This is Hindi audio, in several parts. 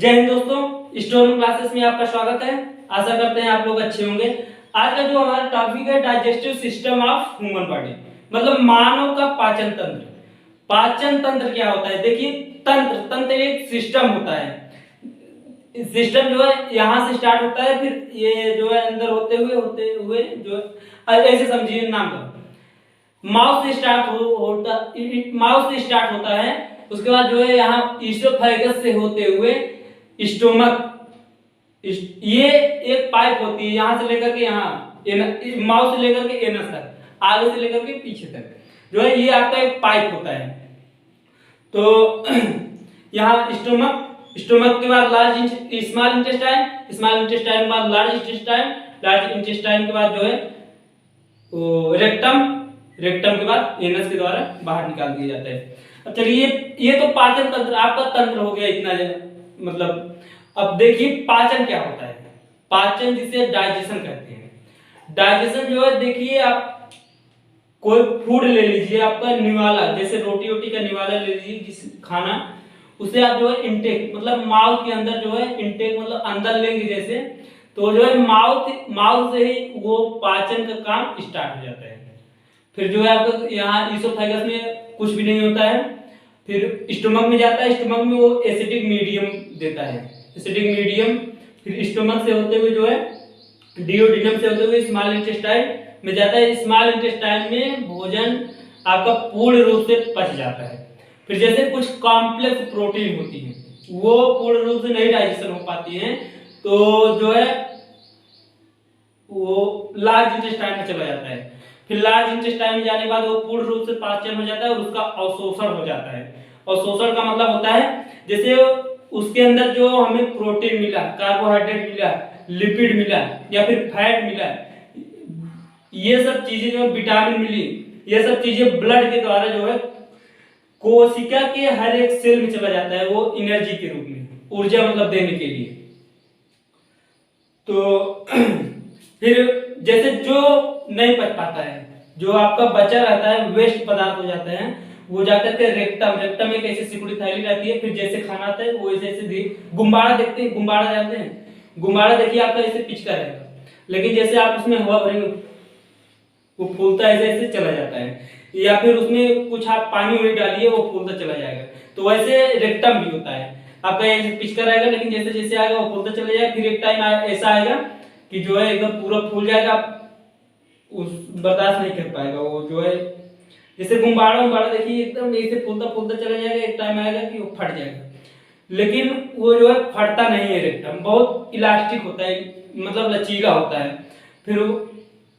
जय हिंद दोस्तों, स्टोर क्लासेस में आपका स्वागत है। आशा करते हैं आप लोग अच्छे होंगे। आज का जो हमारा टॉपिक है digestive system of human body, मतलब मानव का पाचन तंत्र। पाचन तंत्र क्या होता है? देखिए, तंत्र एक सिस्टम होता है। सिस्टम जो है यहाँ से स्टार्ट होता है, फिर ये जो है अंदर होते हुए जो ऐसे समझिए, नाम का माउथ से स्टार्ट होता है। उसके बाद जो है यहाँ ईसोफेगस से होते हुए स्टोमक, ये एक पाइप होती है, यहां से लेकर के यहाँ माउथ से लेकर के एनस तक, आगे से लेकर के पीछे तक जो है ये आपका एक पाइप होता है। तो यहाँ स्टोमक के बाद स्मॉल इंटेस्टाइन के बाद लार्ज इंटेस्टाइन के बाद जो है रेक्टम के बाद एनस के द्वारा बाहर निकाल दिया जाता है। अब चलिए, ये तो पाचन तंत्र आपका तंत्र हो गया इतना, मतलब अब देखिए पाचन क्या होता है। पाचन जिसे डाइजेशन कहते हैं। डाइजेशन जो है, देखिए आप कोई फूड ले लीजिए, आपका निवाला, जैसे रोटी का निवाला ले लीजिए, जिस खाना उसे आप जो है इंटेक, मतलब माउथ के अंदर जो है इंटेक, मतलब अंदर लेंगे जैसे, तो जो है माउथ से ही वो पाचन का काम स्टार्ट हो जाता है। फिर जो है आपका यहाँ ईसोफेगस में कुछ भी नहीं होता है, फिर स्टोमक में जाता है। स्टोमक में वो एसिडिक मीडियम देता है, एसिडिक मीडियम। फिर स्टोमक से होते हुए जो है डिओडिनम से होते हुए स्मॉल इंटेस्टाइन में जाता है। स्मॉल इंटेस्टाइन में भोजन आपका पूर्ण रूप से पच जाता है। फिर जैसे कुछ कॉम्प्लेक्स प्रोटीन होती है, वो पूर्ण रूप से नहीं डाइजेशन हो पाती है, तो जो है वो लार्ज इंटेस्टाइन में चला जाता है। फिर लार्ज इंटेस्टाइन में जाने के बाद वो पूर्ण रूप से पाचन हो जाता है और उसका अवशोषण हो जाता है। अवशोषण का मतलब होता है जैसे उसके अंदर जो हमें प्रोटीन मिला, कार्बोहाइड्रेट मिला, लिपिड मिला या फिर फैट मिला, ये सब चीजें जो विटामिन मिली, ये सब चीजें ब्लड के द्वारा जो है कोशिका के हर एक सेल में चला जाता है, वो एनर्जी के रूप में, ऊर्जा मतलब देने के लिए। तो फिर जैसे जो नहीं पच पाता है, जो आपका बचा रहता है, वेस्ट पदार्थ हो जाता है, वो जाकर के रेक्टम एक ऐसी सिकुड़ी थैली रहती है। फिर जैसे खाना आता है वो ऐसे गुब्बारा देखते हैं, गुब्बारा जानते हैं? गुब्बारा देखिए आपका ऐसे पिच का रहेगा, लेकिन जैसे आप उसमें हवा भरेंगे वो फूलता ऐसे ऐसे चला जाता है, या फिर उसमें कुछ आप पानी डालिए वो फूलता चला जाएगा। तो वैसे रेक्टम भी होता है, आपका ऐसे पिच का रहेगा, लेकिन जैसे जैसे आएगा वो फूलता चला जाएगा। फिर एक टाइम ऐसा आएगा कि जो है एकदम पूरा फूल जाएगा, उस बर्दाश्त नहीं कर पाएगा वो जो है। जैसे गुब्बारा देखिए एकदम ऐसे फूलता चला जाएगा, एक टाइम आएगा कि वो फट जाएगा, लेकिन वो जो है फटता नहीं है। रेक्टम बहुत इलास्टिक होता है, मतलब लचीला होता है। फिर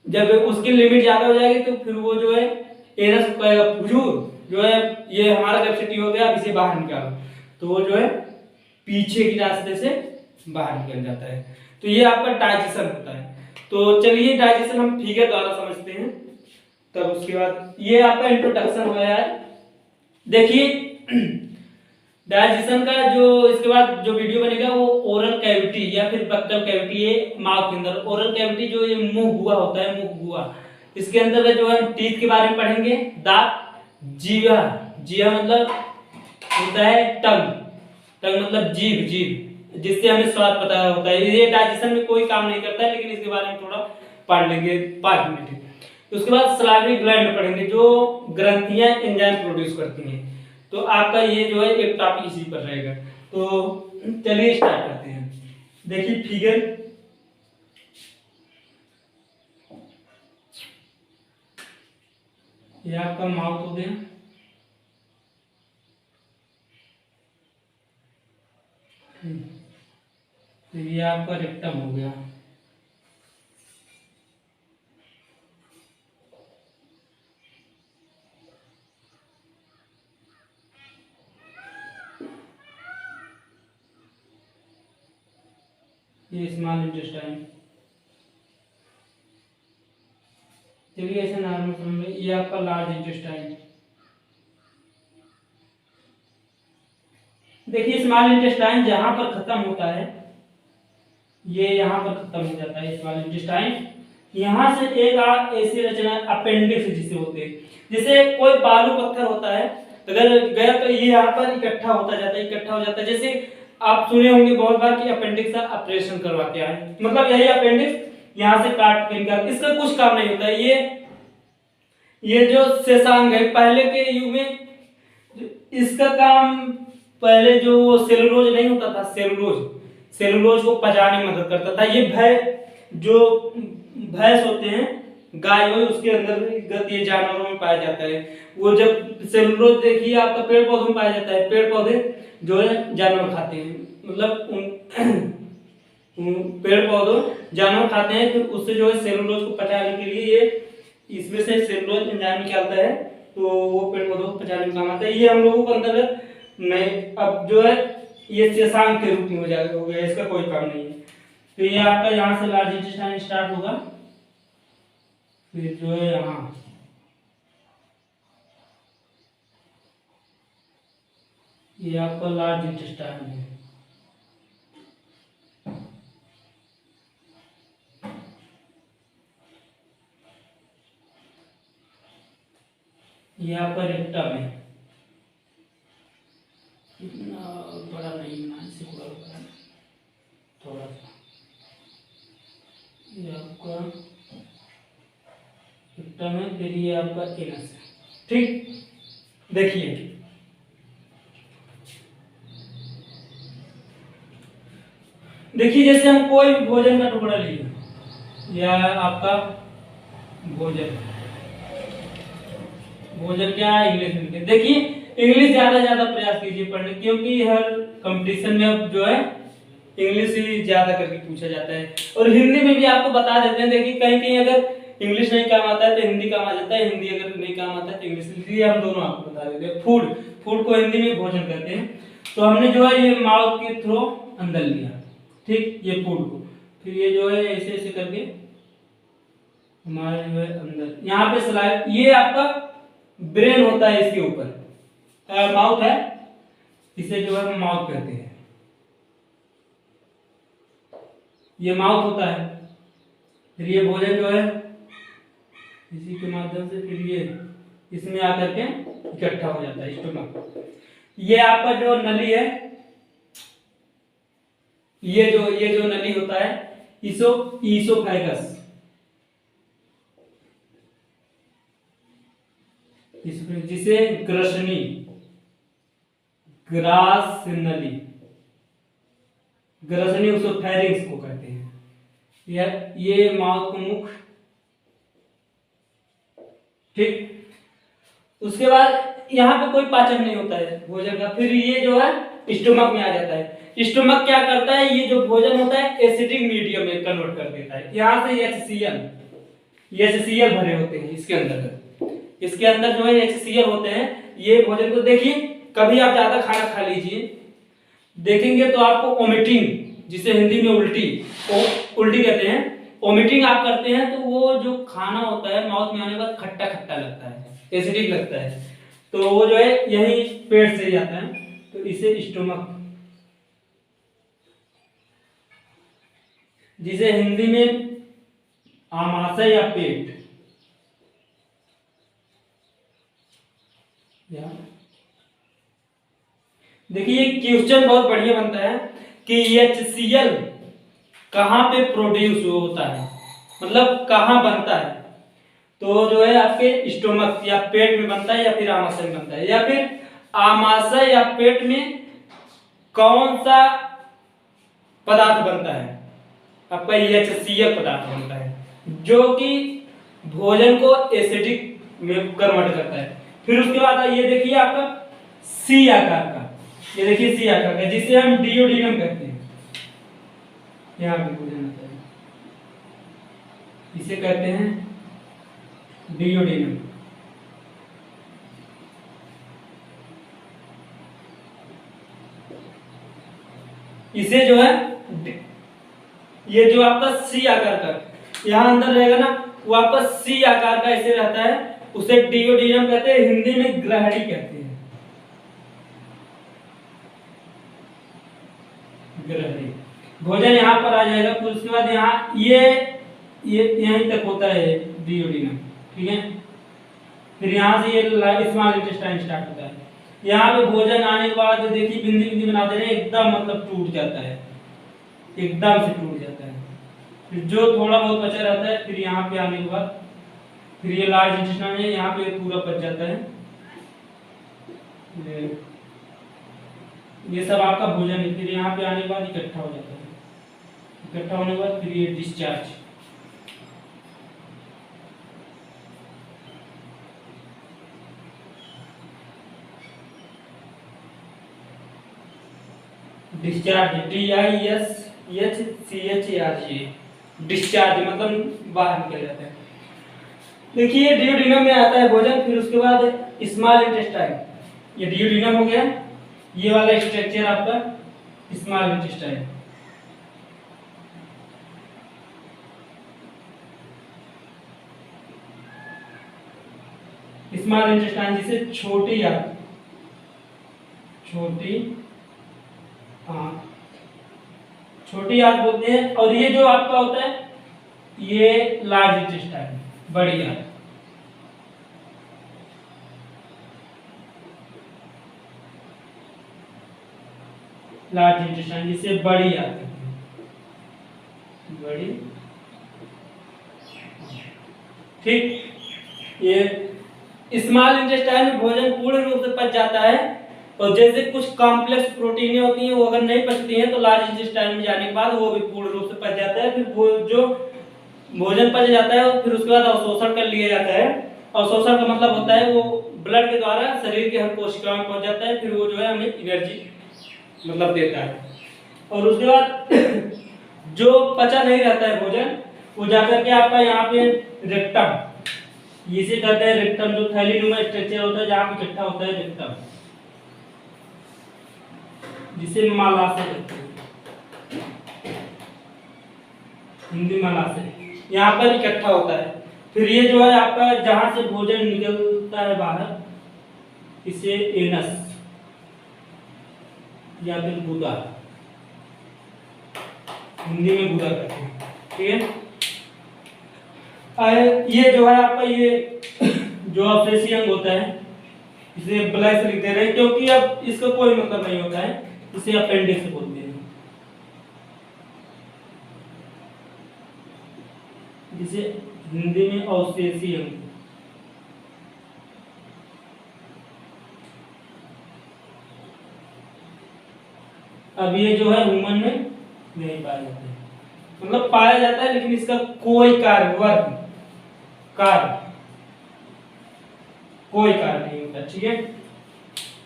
जब उसकी लिमिट ज्यादा हो जाएगी तो फिर वो जो है एनस को कहेगा, हुजूर जो है ये हमारा कैपेसिटी हो गया, अब इसे बाहर निकालो, तो वो जो है पीछे की रास्ते से बाहर निकल जाता है। तो ये आपका डाइजेशन होता है। तो चलिए डाइजेशन हम फिगर द्वारा समझते हैं, तब उसके बाद ये आपका इंट्रोडक्शन हो गया है। देखिए डाइजेशन का जो इसके बाद जो वीडियो बनेगा वो ओरल कैविटी या फिर बक्कल कैविटी, ये माउथ के अंदर ओरल कैविटी जो ये मुंह गुहा होता है, मुंह गुहा, इसके अंदर जो है टीथ के बारे में पढ़ेंगे, दांत, जीवा मतलब होता है टंग मतलब जीभ, जिससे हमें स्वाद पता होता है। ये डाइजेशन में कोई काम नहीं करता है, लेकिन इसके बारे में थोड़ा पढ़ लेंगे 5 मिनट। उसके बाद सलाइवरी ग्लैंड पढ़ेंगे, जो ग्रंथियां एंजाइम प्रोड्यूस करती हैं। तो आपका ये जो है एक टॉपिक इसी पर रहेगा। तो चलिए स्टार्ट करते हैं। देखिए फिगर, ये आपका माउथ हो गया, तो ये आपका रेक्टम हो गया, ये स्मॉल इंटेस्टाइन। चलिए ऐसे नॉर्मल समझ में, ये आपका लार्ज इंटेस्टाइन। देखिए स्मॉल इंटेस्टाइन जहां पर खत्म होता है, ये यहां पर खत्म हो जाता है स्मॉल इंटेस्टाइन। यहां से एक ऐसी रचना अपेंडिक्स जिसे होते हैं, जैसे कोई बालू पत्थर होता है, अगर गया तो ये यहाँ पर इकट्ठा हो जाता है। जैसे आप सुने होंगे बहुत बार कि अपेंडिक्स का ऑपरेशन करवा के आए, मतलब यही अपेंडिक्स यहाँ से काट के निकाल, इसका कुछ काम नहीं होता है। ये जो शेषांग है, पहले के युग में इसका काम, पहले जो सेलुलोज नहीं होता था, सेलुलोज को पचाने में मदद करता था। ये जो भैंस होते हैं, गाय हो, उसके अंदर ये जानवरों में पाया जाता है। वो जब सेलुलोज देखिए आपका पेड़ पौधों में पाया जाता है, पेड़ पौधे जो है जानवर खाते हैं, मतलब उन पेड़ पौधों जानवर खाते हैं, फिर उससे जो है सेलुलोज को पचाने के लिए ये इसमें से सेलुलोज एंजाइम निकालता है, तो वो पेड़ पौधों को पचाने में काम आता है। ये हम लोगों को अंदर नहीं, अब जो है ये शेषांग के रूप में हो गया, इसका कोई काम नहीं है। तो ये आपका यहाँ से लार्ज इंटेस्टाइन स्टार्ट होगा, फिर जो है यहाँ ये आपका लार्ज इंटेस्टाइन है, ये आपका रेक्टम है, इतना बड़ा नहीं ना, इससे थोड़ा सा, ये आपका रेक्टम है, फिर ये आपका एनस है। ठीक, देखिए जैसे हम कोई भी भोजन का टुकड़ा लिए, या आपका भोजन क्या है इंग्लिश में, देखिए इंग्लिश ज्यादा प्रयास कीजिए पढ़ने, क्योंकि हर कंपटीशन में अब जो है इंग्लिश ही ज्यादा करके पूछा जाता है। और हिंदी में भी आपको बता देते हैं, देखिए कहीं अगर इंग्लिश नहीं काम आता है तो हिंदी काम आ जाता है, हिंदी अगर नहीं काम आता है तो इंग्लिश, इसलिए हम दोनों आपको बता देते हैं। फूड को हिंदी में भोजन कहते हैं। तो हमने जो है ये माउथ के थ्रू अंदर लिया, ठीक, ये फूड को, फिर ये जो है ऐसे ऐसे करके हमारे जो है अंदर, यहाँ पे स्लाइड, ये आपका ब्रेन होता है, इसके ऊपर माउथ है, इसे जो है माउथ कहते हैं, ये माउथ होता है। फिर ये भोजन जो है इसी के माध्यम से फिर ये इसमें आकर के इकट्ठा हो जाता है स्टोमक। ये आपका जो नली है, ये जो नली होता है ईसोफेगस, जिसे ग्रासनी उसोफेरिंक्स को कहते हैं। ये माउथ का मुख, ठीक। उसके बाद यहाँ पे कोई पाचन नहीं होता है भोजन का, फिर ये जो है स्टोमक में आ जाता है। स्टोमक क्या करता है, ये जो भोजन होता है एसिडिक मीडियम में कन्वर्ट कर देता है। यहाँ से HCl भरे होते हैं इसके अंदर जो है HCl होते हैं। ये भोजन को देखिए, कभी आप ज्यादा खाना खा लीजिए, देखेंगे तो आपको ओमिटिंग, जिसे हिंदी में उल्टी कहते हैं, ओमिटिंग आप करते हैं तो वो जो खाना होता है माउथ में आने के बाद खट्टा खट्टा लगता है, एसिडिक लगता है, तो वो जो है यही पेट से ही आता है, तो इसे स्टोमक, जिसे हिंदी में आमाशय या पेट, देखिए क्वेश्चन बहुत बढ़िया बनता है कि HCl कहाँ पे प्रोड्यूस होता है, मतलब कहाँ बनता है, तो जो है आपके स्टोमक या पेट में बनता है, या फिर आमाशय में बनता है, या फिर आमाशय या पेट में कौन सा पदार्थ बनता है, आपका HCl पदार्थ बनता है, जो कि भोजन को एसिडिक में कन्वर्ट करता है। फिर उसके बाद ये देखिए आपका सी आकार का, ये देखिए सी आकार का, जिसे हम डियोडिनम कहते हैं, यहाँ पे भोजन आता है, इसे कहते हैं डियोडिनम। इसे जो है, ये जो आपका सी आकार का यहाँ अंदर रहेगा ना, वो आपका सी आकार का ऐसे रहता है, उसे डियोडिनम कहते हैं, हिंदी में ग्रहणी कहते हैं, ग्रहणी। भोजन यहाँ पर आ जाएगा, फिर उसके बाद यहाँ ये यहीं तक होता है डियोडिनम, ठीक है। फिर यहाँ से ये स्मॉल इंटेस्टाइन स्टार्ट होता है, यहाँ पे भोजन आने के बाद देखिए बिंदी बिंदी बना दे रहे हैं, एकदम मतलब टूट जाता है, एकदम से टूट जाता है। फिर जो थोड़ा बहुत बचा रहता है फिर यहाँ पे आने के बाद फिर ये लार्ज इंटेस्टाइन है, यहाँ पे पूरा बच जाता है। ये सब आपका भोजन है। फिर यहाँ पे आने के बाद इकट्ठा हो जाता है, इकट्ठा होने के बाद फिर ये डिस्चार्ज। डिस्चार्ज DISCHARG, डिस्चार्ज मतलब बाहर निकल जाता है। देखिए डियोडिनम में आता है भोजन, फिर उसके बाद स्मॉल इंटेस्टाइन, ये डियोडिनम हो गया, ये वाला स्ट्रक्चर आपका स्मॉल इंटेस्टाइन। स्मॉल इंटेस्टाइन जिसे छोटी आंत, छोटी आंत बोलते हैं। और ये जो आपका होता है ये लार्ज इंटेस्टाइन, बड़ी आंत। लार्ज इंटेस्टाइन जिसे बड़ी आंत कहते हैं, बड़ी। ठीक, ये स्मॉल इंटेस्टाइन में भोजन पूर्ण रूप से पच जाता है। और जैसे कुछ कॉम्प्लेक्स प्रोटीनें होती हैं वो अगर नहीं पचती हैं तो लार्ज इंटेस्टाइन में जाने के बाद वो भी पूर्ण रूप से पच जाता है। फिर वो जो भोजन पच जाता है फिर उसके बाद अवशोषण कर लिया जाता है। अवशोषण का मतलब होता है वो ब्लड के द्वारा शरीर के हर कोशिका में पहुंच जाता है, फिर वो जो है हमें एनर्जी मतलब देता है। और उसके बाद जो पचा नहीं रहता है भोजन वो जाकर के आपका यहाँ पे रेक्टम, इसे कहते हैं रेक्टम, जो थैलीनुमा स्ट्रक्चर होता है जहाँ पे इकट्ठा होता है रेक्टम, जिसे मलाशय कहते हैं, हिंदी मलाशय, यहाँ पर इकट्ठा होता है। फिर ये जो है आपका जहां से भोजन निकलता है बाहर, इसे एनस या फिर गुदा, हिंदी में गुदा कहते हैं। ठीक है, ये जो है आपका ये जो अवशेषी अंग होता है इसे ब्लैक लिख दे रहे हैं क्योंकि अब इसका कोई मतलब नहीं होता है, इसे अपेंडिक्स बोलते हैं, जिसे हिंदी में अवशेषी अंग। अब ये जो है ह्यूमन में नहीं पाया जाता है, मतलब पाया जाता है लेकिन इसका कोई कार्य कोई कार्य नहीं होता। ठीक है,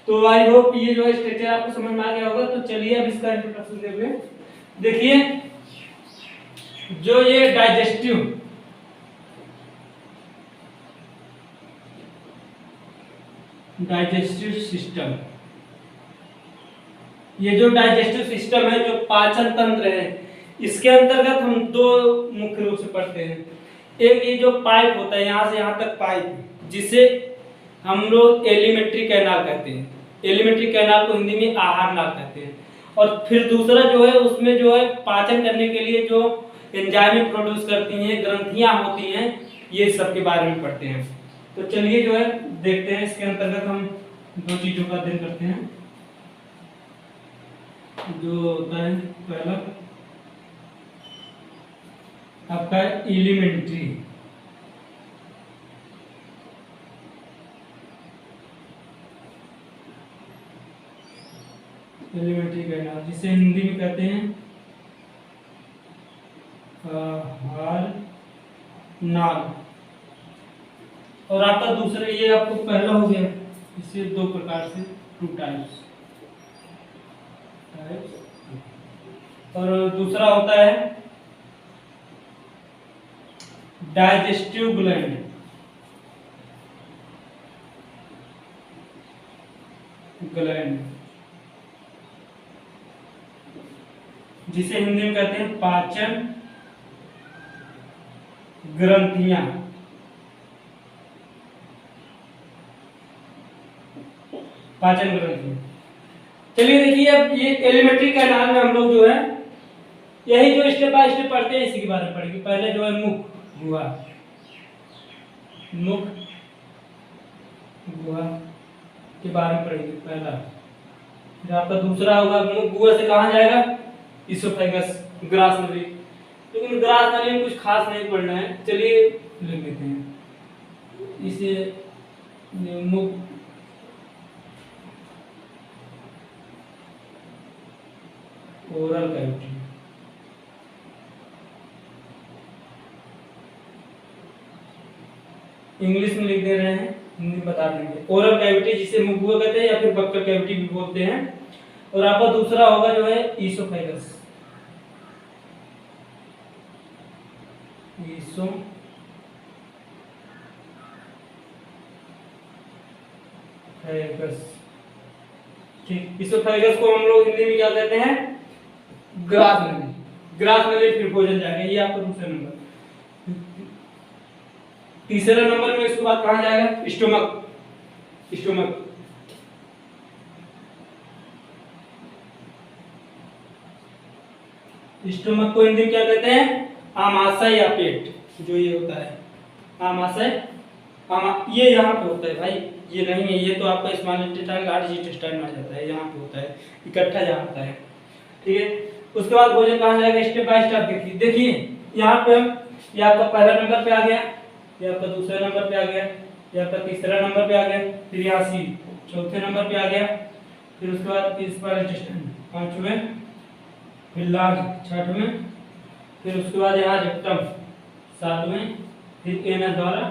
तो आई होप ये जो स्ट्रक्चर आपको समझ में आ गया होगा। तो चलिए अब इसका इंट्रोडक्शन देखते हैं। देखिए जो ये डाइजेस्टिव सिस्टम, ये जो डाइजेस्टिव सिस्टम है, जो पाचन तंत्र है, इसके अंतर्गत हम दो मुख्य रूप से पढ़ते हैं। एक ये जो पाइप होता है यहाँ से यहाँ तक पाइप, जिसे हम लोग एलिमेंट्री कैनाल कहते हैं। एलिमेंट्री कैनाल को हिंदी में आहार नाल कहते हैं। और फिर दूसरा जो है उसमें जो है पाचन करने के लिए जो एंजाइम प्रोड्यूस करती हैं ग्रंथियां होती हैं, ये सब के बारे में पढ़ते हैं। तो चलिए जो है देखते हैं, इसके अंतर्गत हम दो चीजों का अध्ययन करते हैं। जो होता है पहला आपका एलिमेंट्री, कैनाल, जिसे हिंदी में कहते हैं आहार नाल। और आपका दूसरा ये आपको पहला हो गया, इसे दो प्रकार से, टू टाइप्स। और दूसरा होता है डाइजेस्टिव ग्लैंड, जिसे हिंदी में कहते हैं पाचन ग्रंथियां। पाचन ग्रंथियां। चलिए देखिए, अब ये एलिमेंट्री कैनाल में हम लोग जो है यही जो स्टेप बाय स्टेप पढ़ते हैं इसी के बारे में पढ़ेंगे। पहले जो है मुख गुहा, के बारे में पढ़ेंगे पहला। फिर आपका दूसरा होगा मुंह कुएं से कहाँ जाएगा, इसोफेगस, ग्रास नली। लेकिन ग्रास नली में कुछ खास नहीं पढ़ना है, चलिए लिख लेते हैं इसे मुंह ओरल कैविटी। इंग्लिश में लिख दे रहे हैं, हिंदी में बता देंगे। ओरल कैविटी जिसे मुंह कहते हैं या फिर बक्कल कैविटी भी बोलते हैं। और आपका दूसरा होगा जो है ईसोफेगस, ईसोफेगस। ठीक, ईसोफेगस को हम लोग हिंदी में क्या कहते हैं, ग्रास नली। ग्रास नली फिर भोजन जाएगा, ये आपका दूसरा नंबर। तीसरे नंबर में इसके बाद कहां जाएगा, स्टोमक। स्टोमक स्टोमक को हिंदी में क्या कहते हैं, आमाशय या पेट। जो ये होता है आमाशय, ये यहाँ पे होता है भाई, ये नहीं है, ये तो आपका स्मॉल इंटेस्टाइन लार्ज इंटेस्टाइन में आ जाता है, यहाँ पे होता है इकट्ठा जहाँ होता है। ठीक है, उसके बाद भोजन कहाँ जाएगा, स्टेप बाय स्टेप देखिए। देखिए यहाँ पे हम, ये आपका पहला नंबर पे आ गया, ये आपका दूसरे नंबर पे आ गया, ये आपका तीसरा नंबर पे आ गया, फिर यहाँ सी चौथे नंबर पे आ गया, फिर उसके बाद स्मॉल इंटेस्टाइन पांचवें, फिर लार्ज छठवें, फिर उसके बाद यहाँ रेक्टम सातवें, फिर एनस द्वारा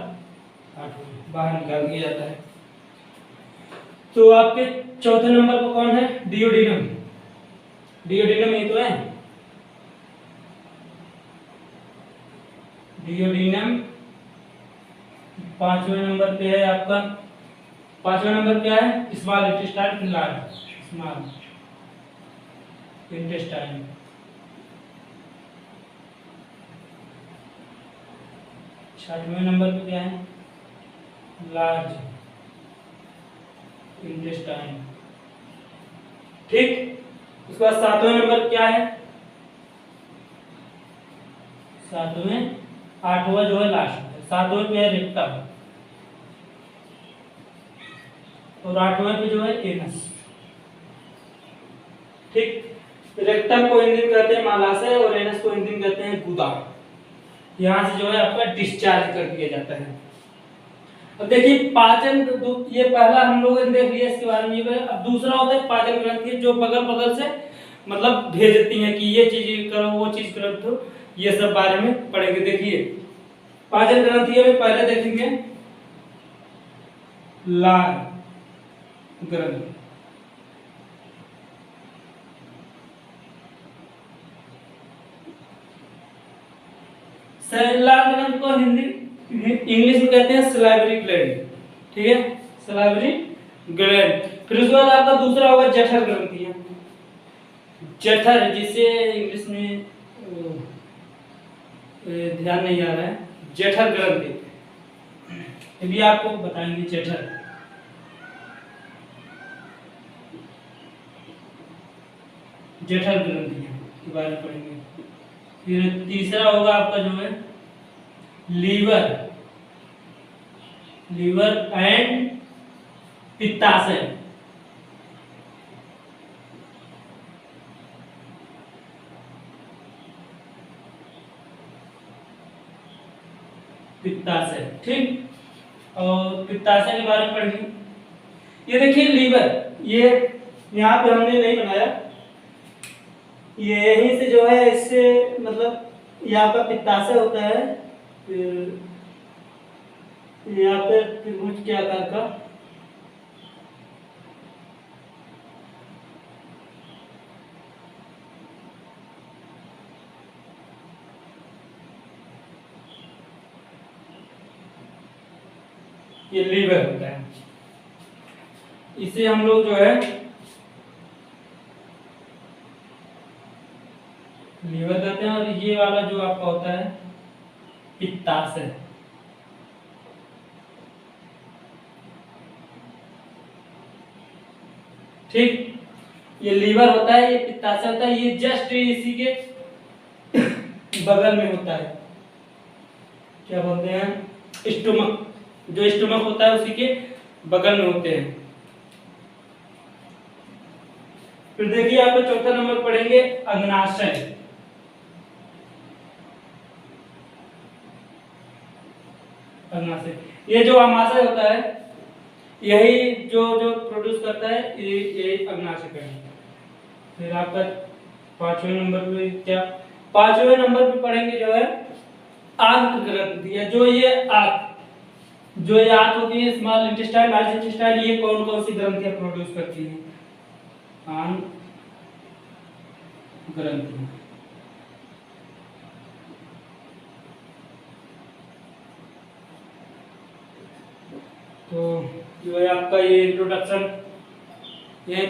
आठवें बाहर निकाल दिया जाता है। तो आपके चौथे नंबर पर कौन है, डियोडिनम। डियोडिनम ये तो है, डियोडिनम। पांचवें नंबर पे है आपका, पांचवें नंबर क्या है, स्मॉल इंटेस्टाइन, फिर लार्ज स्मॉल इंटेस्टाइन। छठवें नंबर पे क्या है, लार्ज इंटेस्टाइन। ठीक, उसके बाद सातवें नंबर क्या है, सातवें, आठवां जो है लास्ट है, सातवें पे है रेक्टम और आठवें पे जो है एनस। ठीक, रेक्टम को हिंदी में कहते हैं मालाशय और एनस को हिंदी में कहते हैं गुदा। यहाँ से जो है आपका डिस्चार्ज कर दिया जाता है। अब देखिए पाचन, ये पहला हम लोगों ने देख लिया इसके बारे में। अब दूसरा होता है पाचन ग्रंथि, जो बगल बगल से मतलब भेजती हैं कि ये चीज करो वो चीज करो, तो ये सब बारे में पढ़ेंगे। देखिए पाचन ग्रंथि में पहले देखेंगे लार ग्रंथि। लार ग्रंथि को हिंदी इंग्लिश में कहते हैं सलाइवरी ग्लैंड। ठीक है, सलाइवरी ग्लैंड। फिर उसके बाद आपका दूसरा होगा जठर ग्रंथि। जठर, जिसे इंग्लिश में ध्यान नहीं आ रहा है, जठर ग्रंथि, ये भी आपको बताएंगे। जठर, जठर ग्रंथि के बारे में पढ़ेंगे। फिर तीसरा होगा आपका जो है लीवर, लीवर एंड पित्ताशय। पित्ताशय, ठीक। और पित्ताशय के बारे में पढ़ेंगे। ये देखिए लीवर, ये यहाँ पे हमने नहीं बनाया, ये यहीं से जो है, इससे मतलब यहाँ पर पित्ताशय होता है, फिर यहाँ पे त्रिभुज के आकार का ये लीवर होता है। इसे हम लोग जो है लीवर कहते हैं। और ये वाला जो आपका होता है पित्ताशय। ठीक, ये लीवर होता है, ये पित्ताशय होता है, ये जस्ट इसी के बगल में होता है। क्या बोलते हैं, स्टोमक। जो स्टोमक होता है उसी के बगल में होते हैं। फिर देखिए आपका चौथा नंबर पढ़ेंगे अग्नाशय। अग्नाशय, ये जो आमाशय होता है यही जो जो प्रोड्यूस करता है ये अग्नाशय का है। फिर आपका पांचवें नंबर पे क्या, पांचवें नंबर पे पढ़ेंगे जो है आंत ग्रंथि है। जो ये आंत होती है, स्मॉल इंटेस्टाइन, लार्ज इंटेस्टाइन, ये कौन कौन सी ग्रंथियां प्रोड्यूस करती हैं? आंत ग्रंथि। तो जो है आपका ये इंट्रोडक्शन ये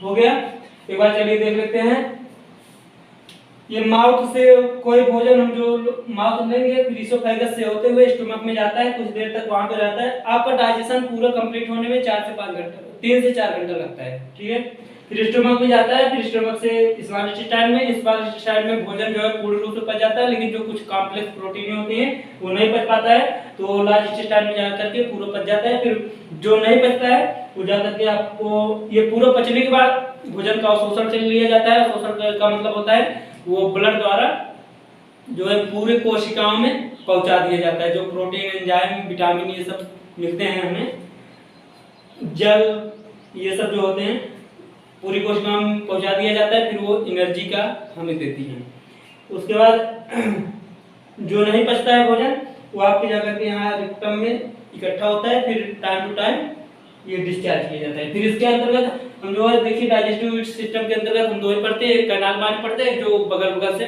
हो गया। एक बार चलिए देख लेते हैं। ये माउथ से कोई भोजन हम जो माउथ लेंगे फिर इसोफेगस से होते हुए स्टमक में जाता है, कुछ देर तक वहां पे रहता है। आपका डाइजेशन पूरा कंप्लीट होने में 4 से 5 घंटा, 3 से 4 घंटा लगता है, ठीक है। फिर स्टमक में जाता है, फिर स्टमक से स्मॉल इंटेस्टाइन में भोजन जो है पूर्ण रूप से पच जाता है, लेकिन जो कुछ कॉम्प्लेक्स प्रोटीन होती हैं वो नहीं पच पाता है, तो लार्ज इंटेस्टाइन में जाकर के पूरा पच जाता है। फिर जो नहीं पचता है वो जाकर के आपको ये पूरा पचने के बाद भोजन का अवशोषण चल लिया जाता है। अवशोषण का मतलब होता है वो ब्लड द्वारा जो है पूरे कोशिकाओं में पहुंचा दिया जाता है। जो प्रोटीन, एंजाइम, विटामिन ये सब मिलते हैं हमें, जल ये सब जो होते हैं पूरी कोशिकाओं में पहुंचा दिया जाता है, फिर वो एनर्जी का हमें देती है। उसके बाद जो नहीं पचता है भोजन वो आपके जाकर के यहाँ रेक्टम में इकट्ठा होता है, फिर टाइम टू टाइम ये डिस्चार्ज किया जाता है। फिर इसके अंतर्गत हम जो है देखिए डाइजेस्टिव सिस्टम के अंतर्गत हम दो ही पढ़ते हैं, एक कैनाल बानी पढ़ते हैं जो बगल से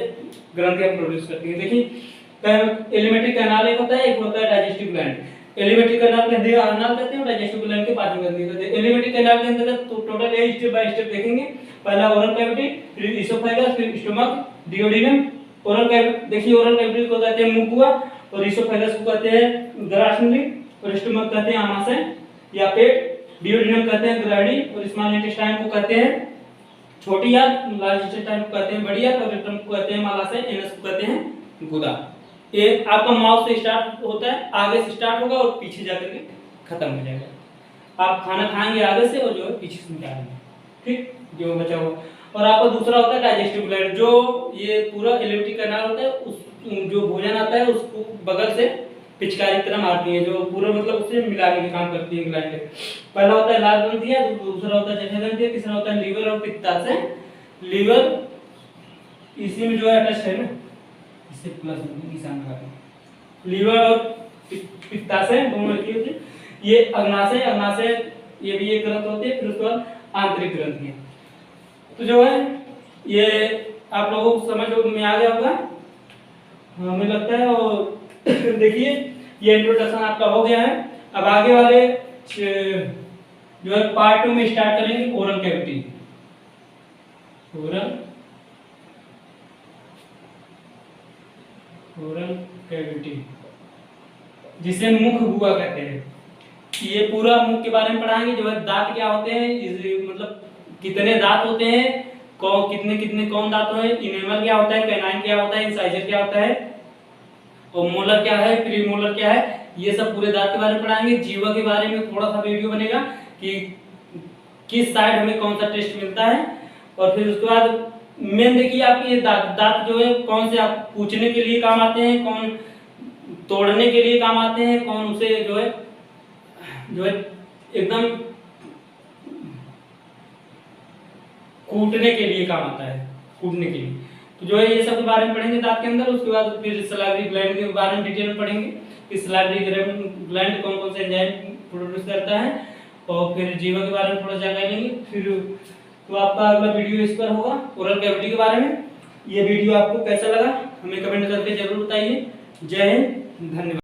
ग्रंथियां प्रोड्यूस करती है। देखिए एलिमेंट्री कैनाल एक होता है, एक होता है डाइजेस्टिव ग्लैंड। एलिमेंट्री कैनाल के अंदर कैनाल कहते हैं, डाइजेस्टिव ग्लैंड के पास में ग्रंथि कहते हैं। एलिमेंट्री कैनाल के अंतर्गत तो टोटल ये स्टेप बाय स्टेप देखेंगे। पहला ओरल कैविटी, फिर इसोफेगस, फिर स्टमक, डिओडिनम। ओरल कैविटी देखिए, ओरल कैविटी को कहते हैं मुख हुआ, और इसोफेगस को कहते हैं ग्रासनली, और स्टमक कहते हैं आमाशय या पेट, डिओडिनम कहते हैं ग्रहणी, और स्मॉल इंटेस्टाइन को कहते हैं छोटी आंत, लार्ज इंटेस्टाइन को कहते हैं बड़ी आंत, और रेक्टम को कहते हैं मलाशय, एनस को कहते हैं गुदा। ये आपका माउथ से स्टार्ट होता है, आगे से स्टार्ट होगा और पीछे जाकर के खत्म हो जाएगा। आप खाना खाएंगे आगे से और जो है पीछे से निकालेंगे, ठीक, जो बचा हुआ। और आपका दूसरा होता है डाइजेस्टिव ग्लैंड, जो ये पूरा एलिमेंट्री कैनाल होता है, उस जो भोजन आता है उसको बगल से पिचकारी की तरह मारती है, जो पूरा मतलब उससे मिलाने का काम करती है ग्लैंड। पहला होता है लाल ग्रंथि, दूसरा होता है जठर ग्रंथि, तीसरा होता है लीवर और पित्ताशय। लीवर इसी में जो है अटैच है ना, इससे प्लस निशान लगा दो। लीवर और पित्ताशय दोनों एक ही होते हैं। ये अग्नाशय ये भी एक ग्रंथ होती है। फिर उसके बाद आंतरिक ग्रंथि है। तो जो है ये आप लोगों को समझ में आ गया होगा हमें लगता है। और देखिए ये इंट्रोडक्शन आपका हो गया है। अब आगे वाले जो है पार्ट 2 में स्टार्ट करेंगे ओरल कैविटी। ओरल कैविटी जिसे मुख गुहा कहते हैं। ये पूरा मुख के बारे में पढ़ाएंगे। जो है दांत क्या होते हैं, मतलब कितने दांत होते हैं, कितने कितने कौन दांत होते हैं, इनेमल क्या होता है, कैनाइन क्या होता है, इंसाइजर क्या होता है, और मोलर क्या है, प्रीमोलर क्या है, ये सब पूरे दांत के बारे में पढ़ाएंगे। जीवा के बारे में थोड़ा सा वीडियो बनेगा कि किस साइड हमें कौन सा टेस्ट मिलता है। और फिर उसके बाद मेन देखिए आपके ये दांत जो है कौन से आप पूछने के लिए काम आते हैं, कौन तोड़ने के लिए काम आते हैं, कौन उसे जो है एकदम कूटने के लिए काम आता है, कूटने के लिए। तो जो है ये सब के बारे में पढ़ेंगे दांत के अंदर। उसके बाद फिर सलाइवरी ग्लैंड के बारे में डिटेल में पढ़ेंगे कि सलाइवरी ग्लैंड कौन कौन से एंजाइम प्रोड्यूस करता है, और फिर जीवा के बारे में थोड़ा जानकारी लेंगे। फिर तो आपका अगला वीडियो इस पर होगा ओरल कैविटी के बारे में। ये वीडियो आपको कैसा लगा हमें कमेंट करके जरूर बताइए। जय हिंद, धन्यवाद।